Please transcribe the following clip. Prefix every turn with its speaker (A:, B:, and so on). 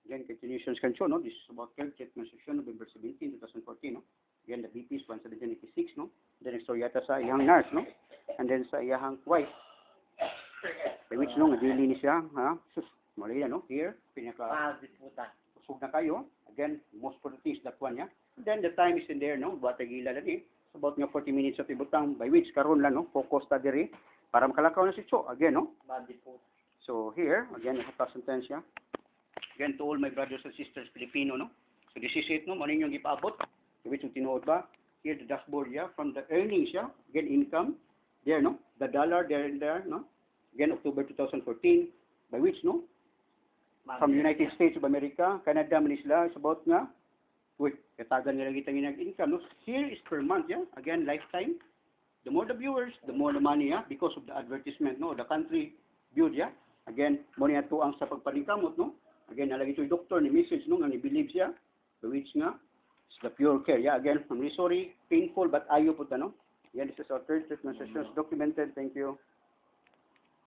A: Again, continuation scan no? This is about care treatment session, November 17, 2014, no? Again, the BP is 176, no? Then next story yata sa iyang nurse, no? And then sa iyang wife, by which, no, nagili ni siya, ha? Sus, mali na, no? Here, pinaka, usog na kayo. Again, most productive that one, yeah? Then the time is in there, no? Batagila lang eh. It's about nga 40 minutes of ibutang, by which, karon lang, no? Focus ta diri, para makalakaw na si Cho, again, no? So here, again, hata sentensya. Again, to all my brothers and sisters Filipino, no? So this is it, no? Mano yung ipaabot. Which yung tinuod ba? Here, the dashboard, yeah? From the earnings, yeah? Again, income. There, no? The dollar, there and there, no? Again, October 2014. By which, no? From United States of America, Canada, Manila, it's about nga. Wait, katagan nila kita ng income, no? Here is per month, yeah? Again, lifetime. The more the viewers, the more the money, yeah? Because of the advertisement, no? The country viewed, yeah? Again, mo niya to ang sa pagpaningkamot, no? Again, nalagi ito yung doctor ni message, no? Nga ni-believe siya. By which nga, it's the pure care. Yeah, again, I'm really sorry, painful, but ayaw po ta, no? Yeah, this is our third treatment session. It's documented. Thank you.